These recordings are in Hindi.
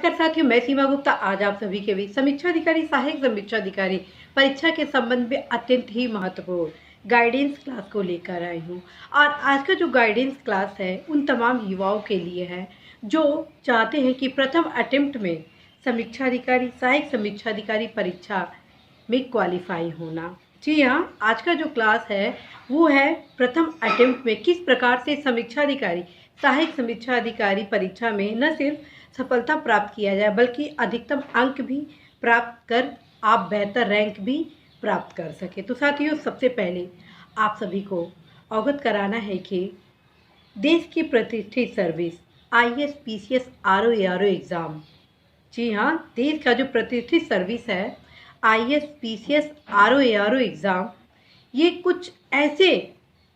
नमस्कार साथियों, मैं सीमा गुप्ता आज आप सभी के बीच समीक्षा अधिकारी, सहायक समीक्षा अधिकारी परीक्षा के संबंध में अत्यंत ही महत्वपूर्ण गाइडेंस क्लास को लेकर आई हूँ। और आज का जो गाइडेंस क्लास है उन तमाम युवाओं के लिए है जो चाहते हैं कि प्रथम अटेम्प्ट में समीक्षा अधिकारी, सहायक समीक्षा अधिकारी परीक्षा में क्वालिफाई होना। जी हाँ, आज का जो क्लास है वो है प्रथम अटेम्प्ट में किस प्रकार से समीक्षा अधिकारी, सहायक समीक्षा अधिकारी परीक्षा में न सिर्फ सफलता प्राप्त किया जाए बल्कि अधिकतम अंक भी प्राप्त कर आप बेहतर रैंक भी प्राप्त कर सके। तो साथियों, सबसे पहले आप सभी को अवगत कराना है कि देश की प्रतिष्ठित service IAS, PCS, RO, ARO exam, जी हाँ, देश का जो प्रतिष्ठित सर्विस है IAS, PCS, RO, ARO exam, ये कुछ ऐसे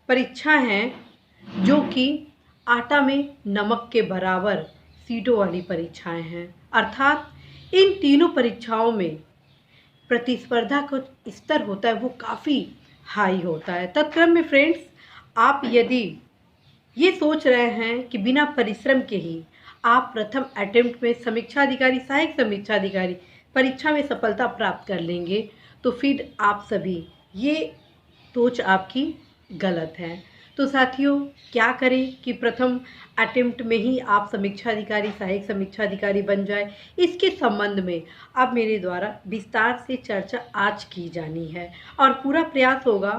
परीक्षा हैं जो कि आटा में नमक के बराबर सीटों वाली परीक्षाएं हैं। अर्थात इन तीनों परीक्षाओं में प्रतिस्पर्धा का स्तर होता है वो काफ़ी हाई होता है। तत्क्रम में फ्रेंड्स, आप यदि ये सोच रहे हैं कि बिना परिश्रम के ही आप प्रथम अटेम्प्ट में समीक्षा अधिकारी, सहायक समीक्षा अधिकारी परीक्षा में सफलता प्राप्त कर लेंगे, तो फिर आप सभी ये सोच आपकी गलत है। तो साथियों, क्या करें कि प्रथम अटेम्प्ट में ही आप समीक्षा अधिकारी, सहायक समीक्षा अधिकारी बन जाए, इसके संबंध में अब मेरे द्वारा विस्तार से चर्चा आज की जानी है और पूरा प्रयास होगा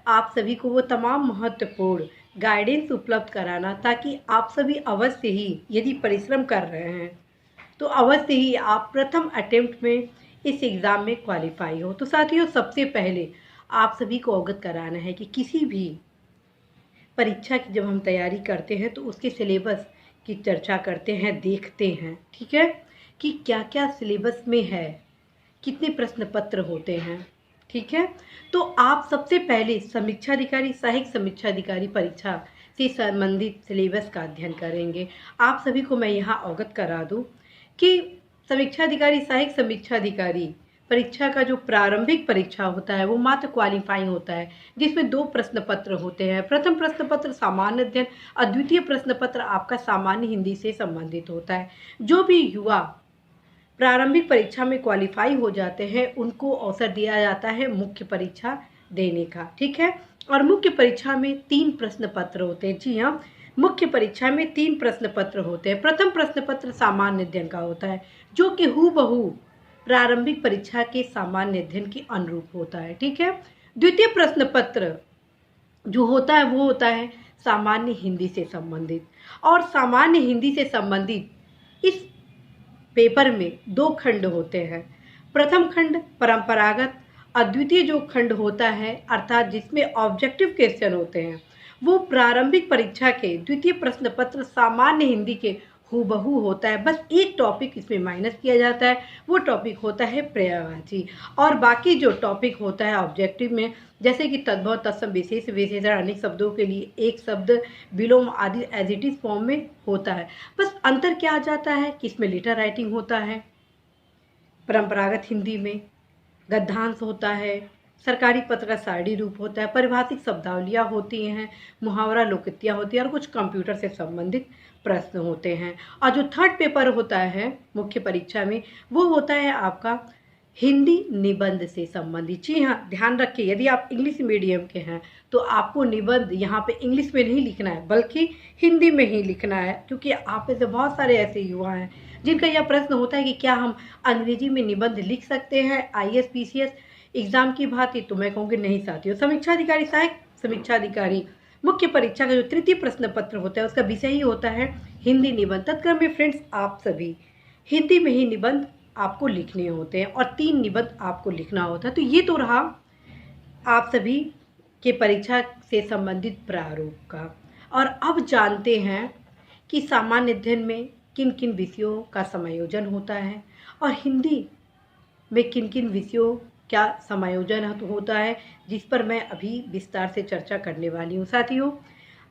आप सभी को वो तमाम महत्वपूर्ण गाइडेंस उपलब्ध कराना ताकि आप सभी अवश्य ही यदि परिश्रम कर रहे हैं तो अवश्य ही आप प्रथम अटेम्प्ट में इस एग्ज़ाम में क्वालिफाई हो। तो साथियों, सबसे पहले आप सभी को अवगत कराना है कि किसी भी परीक्षा की जब हम तैयारी करते हैं तो उसके सिलेबस की चर्चा करते हैं, देखते हैं, ठीक है, कि क्या क्या सिलेबस में है, कितने प्रश्न पत्र होते हैं, ठीक है। तो आप सबसे पहले समीक्षा अधिकारी, सहायक समीक्षा अधिकारी परीक्षा से संबंधित सिलेबस का अध्ययन करेंगे। आप सभी को मैं यहाँ अवगत करा दूँ कि समीक्षा अधिकारी, सहायक समीक्षा अधिकारी परीक्षा का जो प्रारंभिक परीक्षा होता है वो मात्र क्वालिफाइंग होता है, जिसमें 2 प्रश्न पत्र होते हैं। प्रथम प्रश्न पत्र सामान्य अध्ययन और द्वितीय प्रश्न पत्र आपका सामान्य हिंदी से संबंधित होता है। जो भी युवा प्रारंभिक परीक्षा में क्वालिफाई हो जाते हैं उनको अवसर दिया जाता है मुख्य परीक्षा देने का, ठीक है। और मुख्य परीक्षा में 3 प्रश्न पत्र होते हैं। जी हाँ, मुख्य परीक्षा में 3 प्रश्न पत्र होते हैं। प्रथम प्रश्न पत्र सामान्य अध्ययन का होता है जो कि हूबहू प्रारंभिक परीक्षा के सामान्य अध्ययन के अनुरूप होता है, ठीक है। द्वितीय प्रश्न पत्र जो होता है वो होता है सामान्य हिंदी से संबंधित, और सामान्य हिंदी से संबंधित इस पेपर में 2 खंड होते हैं। प्रथम खंड परंपरागत, अद्वितीय जो खंड होता है अर्थात जिसमें ऑब्जेक्टिव क्वेश्चन होते हैं वो प्रारंभिक परीक्षा के द्वितीय प्रश्न पत्र सामान्य हिंदी के हूबहू होता है। बस एक टॉपिक इसमें माइनस किया जाता है, वो टॉपिक होता है पर्यायवाची, और बाकी जो टॉपिक होता है ऑब्जेक्टिव में जैसे कि तद्भव, तत्सम, विशेष, विशेषण, अनेक शब्दों के लिए एक शब्द, विलोम आदि एज इट इज फॉर्म में होता है। बस अंतर क्या आ जाता है कि इसमें लेटर राइटिंग होता है परंपरागत हिंदी में, गद्यांश होता है, सरकारी पत्र का सारणी रूप होता है, पारिभाषिक शब्दावलियाँ होती हैं, मुहावरा लोकोक्तियाँ होती हैं और कुछ कंप्यूटर से संबंधित प्रश्न होते हैं। और जो थर्ड पेपर होता है मुख्य परीक्षा में वो होता है आपका हिंदी निबंध से संबंधित। जी हाँ, ध्यान रखिए, यदि आप इंग्लिश मीडियम के हैं तो आपको निबंध यहाँ पे इंग्लिश में नहीं लिखना है बल्कि हिंदी में ही लिखना है, क्योंकि आप में से बहुत सारे ऐसे युवा हैं जिनका यह प्रश्न होता है कि क्या हम अंग्रेजी में निबंध लिख सकते हैं IAS, PCS एग्ज़ाम की भांति। तो मैं कहूँगी नहीं साथियों, समीक्षा अधिकारी, सहायक समीक्षा अधिकारी मुख्य परीक्षा का जो तृतीय प्रश्न पत्र होता है उसका विषय ही होता है हिंदी निबंध। तत्क्रम में फ्रेंड्स, आप सभी हिंदी में ही निबंध आपको लिखने होते हैं और 3 निबंध आपको लिखना होता है। तो ये तो रहा आप सभी के परीक्षा से संबंधित प्रारूप का। और अब जानते हैं कि सामान्य अध्ययन में किन किन विषयों का समायोजन होता है और हिंदी में किन किन विषयों क्या समायोजन होता है, जिस पर मैं अभी विस्तार से चर्चा करने वाली हूँ। साथियों,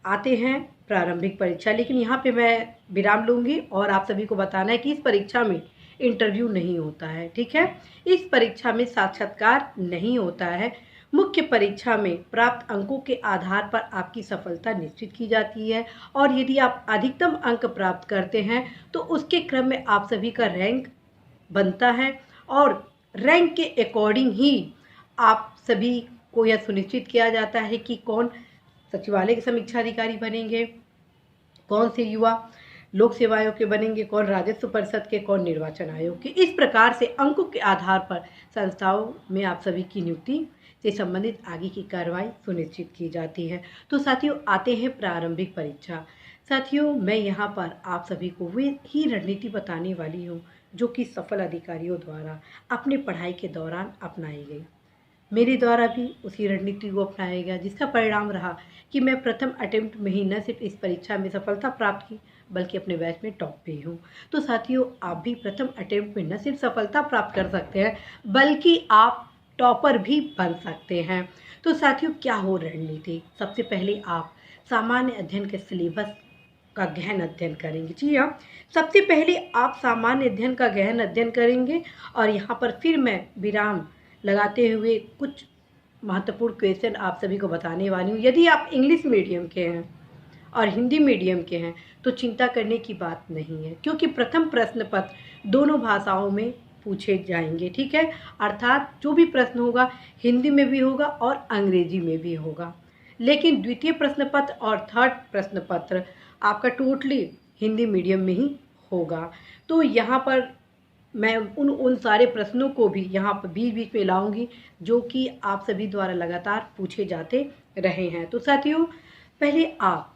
आते हैं प्रारंभिक परीक्षा, लेकिन यहाँ पे मैं विराम लूँगी और आप सभी को बताना है कि इस परीक्षा में इंटरव्यू नहीं होता है, ठीक है। इस परीक्षा में साक्षात्कार नहीं होता है, मुख्य परीक्षा में प्राप्त अंकों के आधार पर आपकी सफलता निश्चित की जाती है और यदि आप अधिकतम अंक प्राप्त करते हैं तो उसके क्रम में आप सभी का रैंक बनता है और रैंक के अकॉर्डिंग ही आप सभी को यह सुनिश्चित किया जाता है कि कौन सचिवालय के समीक्षा अधिकारी बनेंगे, कौन से युवा लोक सेवा आयोग के बनेंगे, कौन राजस्व परिषद के, कौन निर्वाचन आयोग के। इस प्रकार से अंकों के आधार पर संस्थाओं में आप सभी की नियुक्ति से संबंधित आगे की कार्रवाई सुनिश्चित की जाती है। तो साथियों, आते हैं प्रारंभिक परीक्षा। साथियों, मैं यहाँ पर आप सभी को वे ही रणनीति बताने वाली हूँ जो कि सफल अधिकारियों द्वारा अपने पढ़ाई के दौरान अपनाई गई। मेरे द्वारा भी उसी रणनीति को अपनाया गया, जिसका परिणाम रहा कि मैं प्रथम अटेम्प्ट में ही न सिर्फ इस परीक्षा में सफलता प्राप्त की बल्कि अपने बैच में टॉप भी हूँ। तो साथियों, आप भी प्रथम अटेम्प्ट में न सिर्फ सफलता प्राप्त कर सकते हैं बल्कि आप टॉपर भी बन सकते हैं। तो साथियों, क्या हो रणनीति? सबसे पहले आप सामान्य अध्ययन के सिलेबस का गहन अध्ययन करेंगे। जी हाँ, सबसे पहले आप सामान्य अध्ययन का गहन अध्ययन करेंगे और यहाँ पर फिर मैं विराम लगाते हुए कुछ महत्वपूर्ण क्वेश्चन आप सभी को बताने वाली हूँ। यदि आप इंग्लिश मीडियम के हैं और हिंदी मीडियम के हैं तो चिंता करने की बात नहीं है, क्योंकि प्रथम प्रश्न पत्र दोनों भाषाओं में पूछे जाएंगे। ठीक है, अर्थात जो भी प्रश्न होगा हिंदी में भी होगा और अंग्रेजी में भी होगा, लेकिन द्वितीय प्रश्न पत्र और थर्ड प्रश्न पत्र आपका टोटली हिंदी मीडियम में ही होगा। तो यहाँ पर मैं उन सारे प्रश्नों को भी यहाँ पर बीच बीच में लाऊंगी जो कि आप सभी द्वारा लगातार पूछे जाते रहे हैं। तो साथियों, पहले आप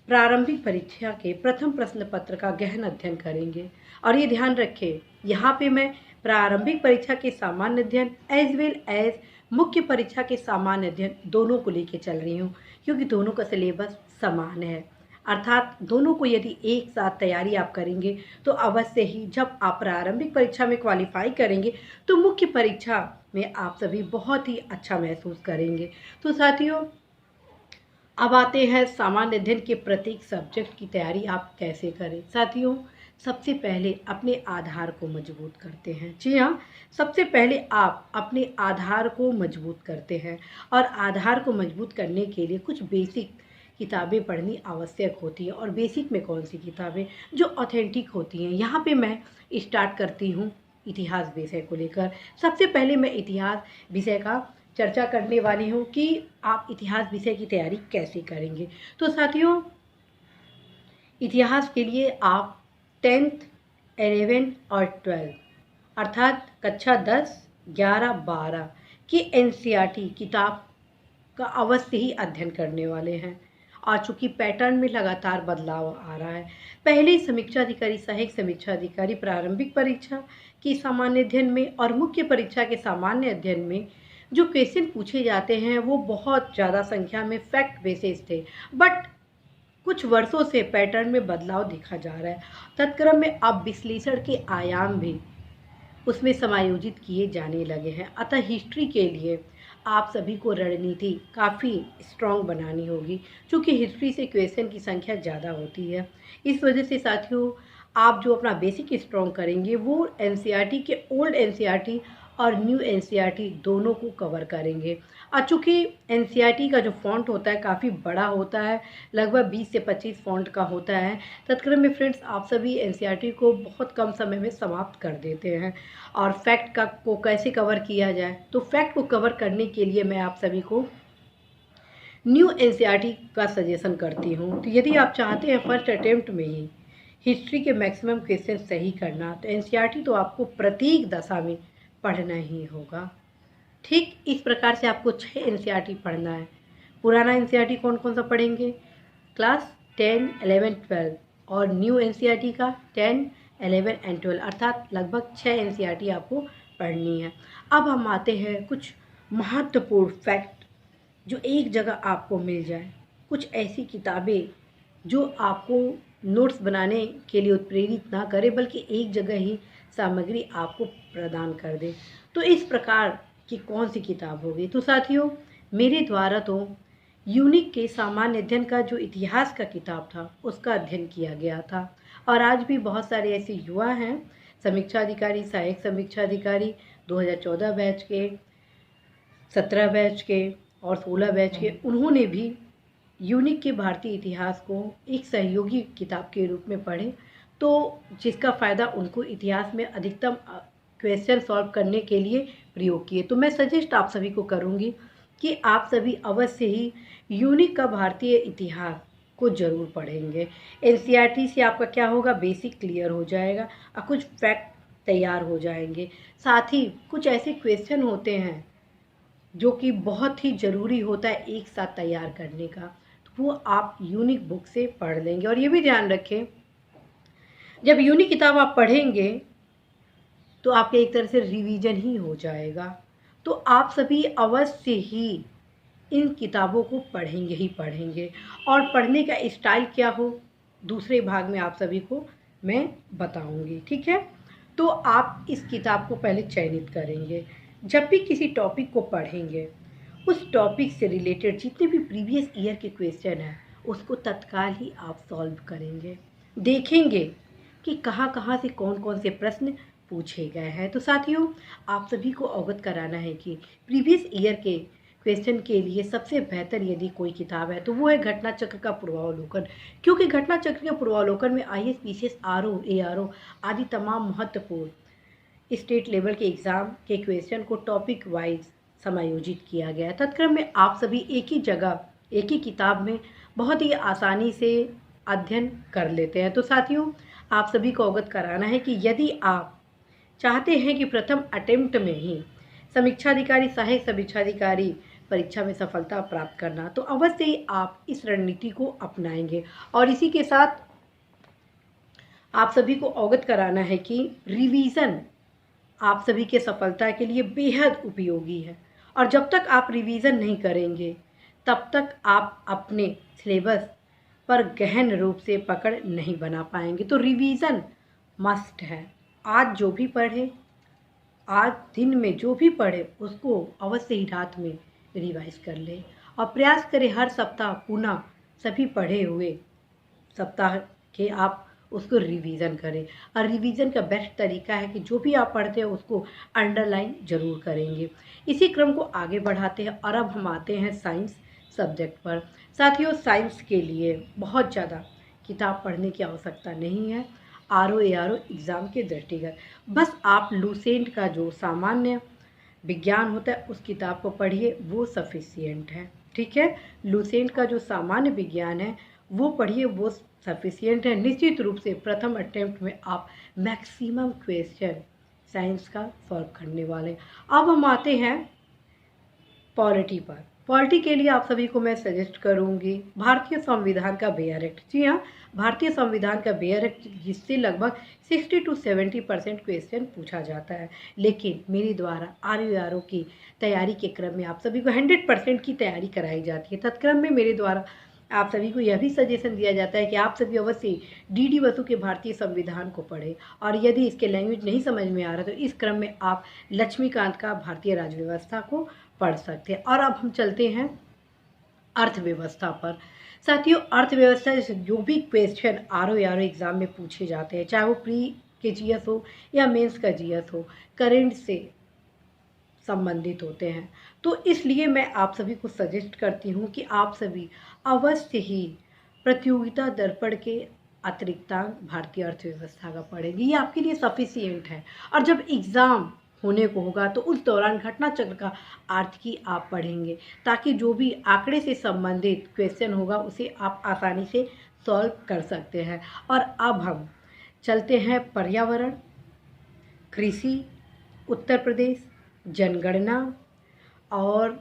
प्रारंभिक परीक्षा के प्रथम प्रश्न पत्र का गहन अध्ययन करेंगे और ये ध्यान रखें, यहाँ पे मैं प्रारंभिक परीक्षा के सामान्य अध्ययन एज वेल एज मुख्य परीक्षा के सामान्य अध्ययन दोनों को लेके चल रही हूँ, क्योंकि दोनों का सिलेबस समान है। अर्थात दोनों को यदि एक साथ तैयारी आप करेंगे तो अवश्य ही जब आप प्रारंभिक परीक्षा में क्वालिफाई करेंगे तो मुख्य परीक्षा में आप सभी बहुत ही अच्छा महसूस करेंगे। तो साथियों, अब आते हैं सामान्य अध्ययन के प्रत्येक सब्जेक्ट की तैयारी आप कैसे करें। साथियों, सबसे पहले अपने आधार को मजबूत करते हैं। जी हाँ, सबसे पहले आप अपने आधार को मजबूत करते हैं और आधार को मजबूत करने के लिए कुछ बेसिक किताबें पढ़नी आवश्यक होती है। और बेसिक में कौन सी किताबें? जो ऑथेंटिक होती हैं। यहाँ पे मैं स्टार्ट करती हूँ इतिहास विषय को लेकर। सबसे पहले मैं इतिहास विषय का चर्चा करने वाली हूँ कि आप इतिहास विषय की तैयारी कैसे करेंगे। तो साथियों, इतिहास के लिए आप 10th, 11 और 12 अर्थात कक्षा 10, 11, 12 की NCERT किताब का अवश्य ही अध्ययन करने वाले हैं। और चूँकि पैटर्न में लगातार बदलाव आ रहा है, पहले समीक्षा अधिकारी, सहायक समीक्षा अधिकारी प्रारंभिक परीक्षा की सामान्य अध्ययन में और मुख्य परीक्षा के सामान्य अध्ययन में जो क्वेश्चन पूछे जाते हैं वो बहुत ज़्यादा संख्या में फैक्ट बेसिस थे, बट कुछ वर्षों से पैटर्न में बदलाव देखा जा रहा है। तत्क्रम में अब विश्लेषण के आयाम भी उसमें समायोजित किए जाने लगे हैं। अतः हिस्ट्री के लिए आप सभी को रणनीति काफ़ी स्ट्रॉन्ग बनानी होगी, क्योंकि हिस्ट्री से क्वेश्चन की संख्या ज़्यादा होती है। इस वजह से साथियों, आप जो अपना बेसिक स्ट्रॉन्ग करेंगे वो NCERT के ओल्ड NCERT और न्यू NCERT दोनों को कवर करेंगे। और चूँकि NCERT का जो फॉन्ट होता है काफ़ी बड़ा होता है, लगभग 20 से 25 फॉन्ट का होता है। तत्क्रम में फ्रेंड्स, आप सभी NCERT को बहुत कम समय में समाप्त कर देते हैं। और फैक्ट का को कैसे कवर किया जाए, तो फैक्ट को कवर करने के लिए मैं आप सभी को न्यू NCERT का सजेशन करती हूँ। तो यदि आप चाहते हैं फर्स्ट अटेम्प्ट में ही हिस्ट्री के मैक्सिमम क्वेश्चन सही करना, तो NCERT तो आपको प्रत्येक दशा में पढ़ना ही होगा। ठीक इस प्रकार से आपको 6 NCERT पढ़ना है। पुराना NCERT कौन कौन सा पढ़ेंगे? क्लास 10, 11, 12 और न्यू NCERT का 10, 11 एंड 12 अर्थात लगभग 6 NCERT आपको पढ़नी है। अब हम आते हैं कुछ महत्वपूर्ण फैक्ट जो एक जगह आपको मिल जाए, कुछ ऐसी किताबें जो आपको नोट्स बनाने के लिए उत्प्रेरित ना करे बल्कि एक जगह ही सामग्री आपको प्रदान कर दे। तो इस प्रकार की कौन सी किताब होगी? तो साथियों, मेरे द्वारा तो यूनिक के सामान्य अध्ययन का जो इतिहास का किताब था उसका अध्ययन किया गया था। और आज भी बहुत सारे ऐसे युवा हैं, समीक्षा अधिकारी, सहायक समीक्षा अधिकारी 2014 बैच के, 17 बैच के और 16 बैच के, उन्होंने भी यूनिक के भारतीय इतिहास को एक सहयोगी किताब के रूप में पढ़े, तो जिसका फ़ायदा उनको इतिहास में अधिकतम क्वेश्चन सॉल्व करने के लिए प्रयोग किए। तो मैं सजेस्ट आप सभी को करूँगी कि आप सभी अवश्य ही यूनिक का भारतीय इतिहास को ज़रूर पढ़ेंगे। एनसीईआरटी से आपका क्या होगा, बेसिक क्लियर हो जाएगा और कुछ फैक्ट तैयार हो जाएंगे। साथ ही कुछ ऐसे क्वेश्चन होते हैं जो कि बहुत ही ज़रूरी होता है एक साथ तैयार करने का, तो वो आप यूनिक बुक से पढ़ लेंगे। और ये भी ध्यान रखें, जब यूनिक किताब आप पढ़ेंगे तो आपके एक तरह से रिवीजन ही हो जाएगा। तो आप सभी अवश्य ही इन किताबों को पढ़ेंगे ही पढ़ेंगे। और पढ़ने का स्टाइल क्या हो, दूसरे भाग में आप सभी को मैं बताऊंगी, ठीक है। तो आप इस किताब को पहले चयनित करेंगे। जब भी किसी टॉपिक को पढ़ेंगे, उस टॉपिक से रिलेटेड जितने भी प्रीवियस ईयर के क्वेश्चन हैं उसको तत्काल ही आप सॉल्व करेंगे। देखेंगे कि कहाँ कहाँ से कौन कौन से प्रश्न पूछे गए हैं। तो साथियों, आप सभी को अवगत कराना है कि प्रीवियस ईयर के क्वेश्चन के लिए सबसे बेहतर यदि कोई किताब है तो वो है घटना चक्र का पूर्वावलोकन, क्योंकि घटना चक्र के पूर्वावलोकन में आईएएस, पीसीएस, आरओ, एआरओ आदि तमाम महत्वपूर्ण स्टेट लेवल के एग्ज़ाम के क्वेश्चन को टॉपिक वाइज समायोजित किया गया है। तत्क्रम में आप सभी एक ही जगह, एक ही किताब में बहुत ही आसानी से अध्ययन कर लेते हैं। तो साथियों, आप सभी को अवगत कराना है कि यदि आप चाहते हैं कि प्रथम अटेम्प्ट में ही समीक्षाधिकारी, सहायक समीक्षाधिकारी परीक्षा में सफलता प्राप्त करना, तो अवश्य ही आप इस रणनीति को अपनाएंगे। और इसी के साथ आप सभी को अवगत कराना है कि रिवीजन आप सभी के सफलता के लिए बेहद उपयोगी है। और जब तक आप रिवीजन नहीं करेंगे तब तक आप अपने सिलेबस पर गहन रूप से पकड़ नहीं बना पाएंगे। तो रिवीजन मस्ट है। आज जो भी पढ़े, आज दिन में जो भी पढ़े, उसको अवश्य ही रात में रिवाइज कर ले और प्रयास करें हर सप्ताह पुनः सभी पढ़े हुए सप्ताह के आप उसको रिवीजन करें। और रिवीजन का बेस्ट तरीका है कि जो भी आप पढ़ते हैं उसको अंडरलाइन जरूर करेंगे। इसी क्रम को आगे बढ़ाते हैं और अब हम आते हैं साइंस सब्जेक्ट पर। साथियों, साइंस के लिए बहुत ज़्यादा किताब पढ़ने की आवश्यकता नहीं है आरओ एआरओ एग्ज़ाम के दृष्टिगत। बस आप लूसेंट का जो सामान्य विज्ञान होता है उस किताब को पढ़िए, वो सफिशियंट है, ठीक है। लूसेंट का जो सामान्य विज्ञान है वो पढ़िए, वो सफिशियंट है। निश्चित रूप से प्रथम अटेम्प्ट में आप मैक्सिमम क्वेश्चन साइंस का सॉल्व करने वाले। अब हम आते हैं पॉलिटी पर। पॉलिटी के लिए आप सभी को मैं सजेस्ट करूंगी भारतीय संविधान का बेयर एक्ट। जी हाँ, भारतीय संविधान का बेयर एक्ट, जिससे लगभग 60 to 70% क्वेश्चन पूछा जाता है। लेकिन मेरे द्वारा आरओ की तैयारी के क्रम में आप सभी को 100% की तैयारी कराई जाती है। तत्क्रम में मेरे द्वारा आप सभी को यह भी सजेशन दिया जाता है कि आप सभी अवश्य डीडी बसु के भारतीय संविधान को पढ़ें। और यदि इसके लैंग्वेज नहीं समझ में आ रहा तो इस क्रम में आप लक्ष्मीकांत का भारतीय राजव्यवस्था को पढ़ सकते हैं। और अब हम चलते हैं अर्थव्यवस्था पर। साथियों, अर्थव्यवस्था से जो भी क्वेश्चन आरओ एग्जाम में पूछे जाते हैं, चाहे वो प्री के जीएस हो या मेंस का जीएस हो, करेंट से संबंधित होते हैं। तो इसलिए मैं आप सभी को सजेस्ट करती हूँ कि आप सभी अवश्य ही प्रतियोगिता दर्पण के अतिरिक्तांक भारतीय अर्थव्यवस्था का पढ़ेंगे। ये आपके लिए सफिशियंट है। और जब एग्ज़ाम होने को होगा तो उस दौरान घटना चक्र का अर्थ की आप पढ़ेंगे, ताकि जो भी आंकड़े से संबंधित क्वेश्चन होगा उसे आप आसानी से सॉल्व कर सकते हैं। और अब हम चलते हैं पर्यावरण, कृषि, उत्तर प्रदेश, जनगणना, और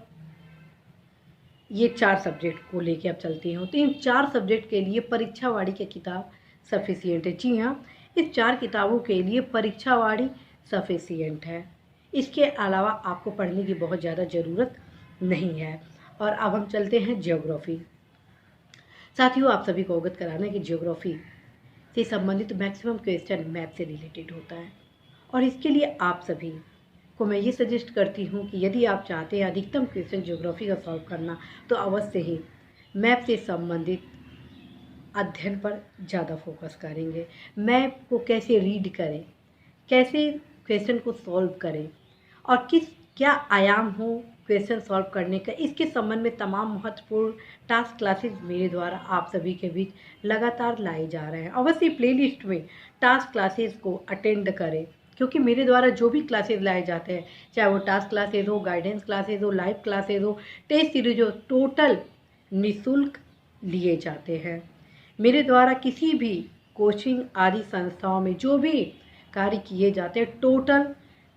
ये 4 सब्जेक्ट को लेके अब चलती हूँ। तो इन 4 सब्जेक्ट के लिए परीक्षावाड़ी की किताब सफिशियंट है। जी हाँ, इस 4 किताबों के लिए परीक्षावाड़ी सफिशियंट है। इसके अलावा आपको पढ़ने की बहुत ज़्यादा ज़रूरत नहीं है। और अब हम चलते हैं ज्योग्राफी। साथियों, आप सभी को अवगत कराना है कि ज्योग्राफी से संबंधित मैक्सिमम क्वेश्चन मैप से रिलेटेड होता है। और इसके लिए आप सभी को मैं ये सजेस्ट करती हूँ कि यदि आप चाहते हैं अधिकतम क्वेश्चन ज्योग्राफी का सॉल्व करना, तो अवश्य ही मैप से संबंधित अध्ययन पर ज़्यादा फोकस करेंगे। मैप को कैसे रीड करें, कैसे क्वेश्चन को सॉल्व करें और क्या आयाम हो, क्वेश्चन सॉल्व करने का, इसके संबंध में तमाम महत्वपूर्ण टास्क क्लासेस मेरे द्वारा आप सभी के बीच लगातार लाए जा रहे हैं। अवश्य प्लेलिस्ट में टास्क क्लासेस को अटेंड करें, क्योंकि मेरे द्वारा जो भी क्लासेस लाए जाते हैं, चाहे वो टास्क क्लासेस हो, गाइडेंस क्लासेस हो, लाइव क्लासेस हो, टेस्ट सीरीज हो, टोटल निःशुल्क लिए जाते हैं। मेरे द्वारा किसी भी कोचिंग आदि संस्थाओं में जो भी कार्य किए जाते हैं टोटल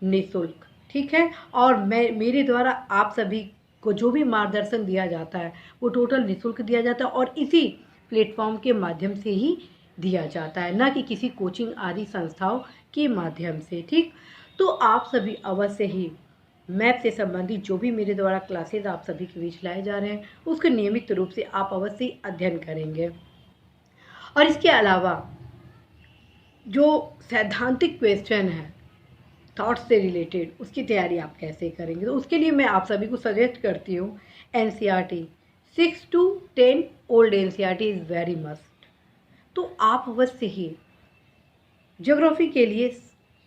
निःशुल्क, ठीक है। और मेरे द्वारा आप सभी को जो भी मार्गदर्शन दिया जाता है वो टोटल निःशुल्क दिया जाता है और इसी प्लेटफॉर्म के माध्यम से ही दिया जाता है, ना कि किसी कोचिंग आदि संस्थाओं के माध्यम से, ठीक। तो आप सभी अवश्य ही मैथ से संबंधित जो भी मेरे द्वारा क्लासेस आप सभी के बीच लाए जा रहे हैं उसके नियमित रूप से आप अवश्य ही अध्ययन करेंगे। और इसके अलावा जो सैद्धांतिक क्वेश्चन है थॉट्स से रिलेटेड, उसकी तैयारी आप कैसे करेंगे, तो उसके लिए मैं आप सभी को सजेस्ट करती हूँ NCERT 6 to 10 old NCERT is very must. तो आप अवश्य ही ज्योग्राफी के लिए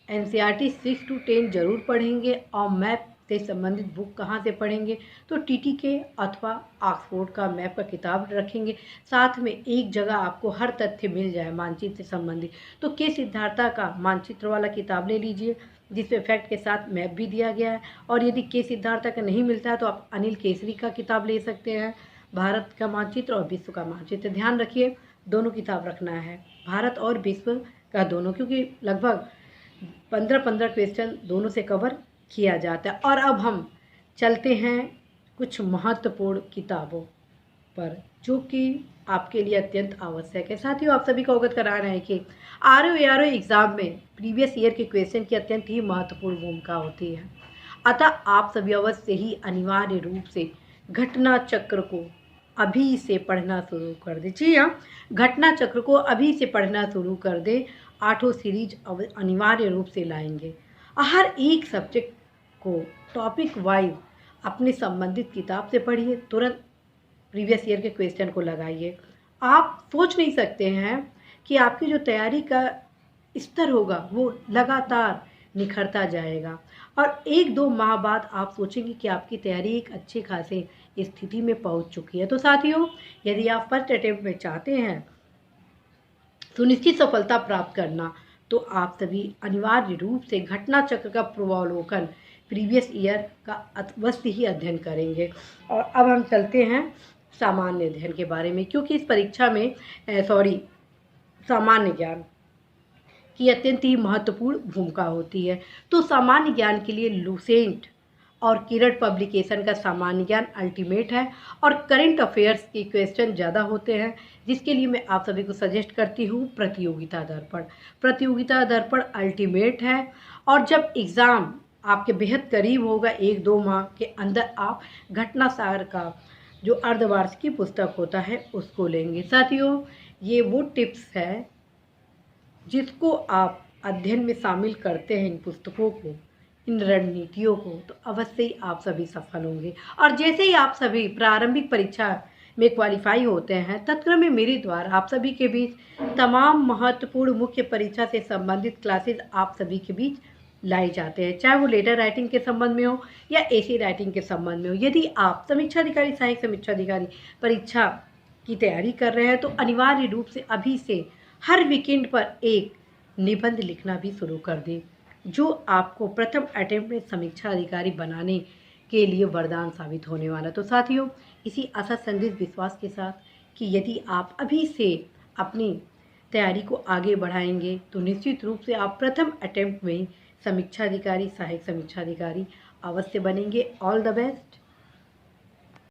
एनसीईआरटी 6 to 10 जरूर पढ़ेंगे। और मैप से संबंधित बुक कहाँ से पढ़ेंगे, तो टीटीके अथवा ऑक्सफोर्ड का मैप का किताब रखेंगे। साथ में एक जगह आपको हर तथ्य मिल जाए मानचित्र से संबंधित, तो के सिद्धार्था का मानचित्र वाला किताब ले लीजिए जिसमें फैक्ट के साथ मैप भी दिया गया है। और यदि के सिद्धार्था का नहीं मिलता है तो आप अनिल केसरी का किताब ले सकते हैं, भारत का मानचित्र और विश्व का मानचित्र। ध्यान रखिए दोनों किताब रखना है, भारत और विश्व का दोनों, क्योंकि लगभग 15-15 क्वेश्चन दोनों से कवर किया जाता है। और अब हम चलते हैं कुछ महत्वपूर्ण किताबों पर जो कि आपके लिए अत्यंत आवश्यक है। साथियों, आप सभी को अवगत करा रहे हैं कि आरओ एग्जाम में प्रीवियस ईयर के क्वेश्चन की अत्यंत ही महत्वपूर्ण भूमिका होती है। अतः आप सभी अवश्य ही अनिवार्य रूप से घटना चक्र को अभी से पढ़ना शुरू कर दें। जी हाँ, घटना चक्र को अभी से पढ़ना शुरू कर दें। 8 सीरीज अनिवार्य रूप से लाएंगे। हर एक सब्जेक्ट को टॉपिक वाइज अपने संबंधित किताब से पढ़िए, तुरंत प्रीवियस ईयर के क्वेश्चन को लगाइए। आप सोच नहीं सकते हैं कि आपकी जो तैयारी का स्तर होगा वो लगातार निखरता जाएगा और 1-2 माह बाद आप सोचेंगे कि आपकी तैयारी एक अच्छे खासे स्थिति में पहुंच चुकी है। तो साथियों, यदि आप फर्स्ट अटेम्प्ट में चाहते हैं सुनिश्चित सफलता प्राप्त करना, तो आप सभी अनिवार्य रूप से घटना चक्र का पूर्वावलोकन प्रीवियस ईयर का अवश्य ही अध्ययन करेंगे। और अब हम चलते हैं सामान्य अध्ययन के बारे में, क्योंकि इस परीक्षा में सामान्य ज्ञान की अत्यंत ही महत्वपूर्ण भूमिका होती है। तो सामान्य ज्ञान के लिए लुसेंट और किरण पब्लिकेशन का सामान्य ज्ञान अल्टीमेट है और करंट अफेयर्स के क्वेश्चन ज़्यादा होते हैं, जिसके लिए मैं आप सभी को सजेस्ट करती हूँ प्रतियोगिता दर्पण। प्रतियोगिता दर्पण अल्टीमेट है और जब एग्ज़ाम आपके बेहद करीब होगा 1-2 माह के अंदर, आप घटना सार का जो अर्धवार्षिकी पुस्तक होता है उसको लेंगे। साथियों, ये वो टिप्स है जिसको आप अध्ययन में शामिल करते हैं, इन पुस्तकों को, इन रणनीतियों को, तो अवश्य ही आप सभी सफल होंगे। और जैसे ही आप सभी प्रारंभिक परीक्षा में क्वालिफाई होते हैं, तत्क्रम में मेरे द्वारा आप सभी के बीच तमाम महत्वपूर्ण मुख्य परीक्षा से संबंधित क्लासेस आप सभी के बीच लाए जाते हैं, चाहे वो लेटर राइटिंग के संबंध में हो या एसी राइटिंग के संबंध में हो। यदि आप समीक्षा अधिकारी, सहायक समीक्षा अधिकारी परीक्षा की तैयारी कर रहे हैं तो अनिवार्य रूप से अभी से हर वीकेंड पर एक निबंध लिखना भी शुरू कर दें, जो आपको प्रथम अटेम्प्ट में समीक्षा अधिकारी बनाने के लिए वरदान साबित होने वाला। तो साथियों, इसी आशा संदिग्ध विश्वास के साथ कि यदि आप अभी से अपनी तैयारी को आगे बढ़ाएंगे तो निश्चित रूप से आप प्रथम अटेम्प्ट में समीक्षा अधिकारी, सहायक समीक्षा अधिकारी अवश्य बनेंगे। All the best.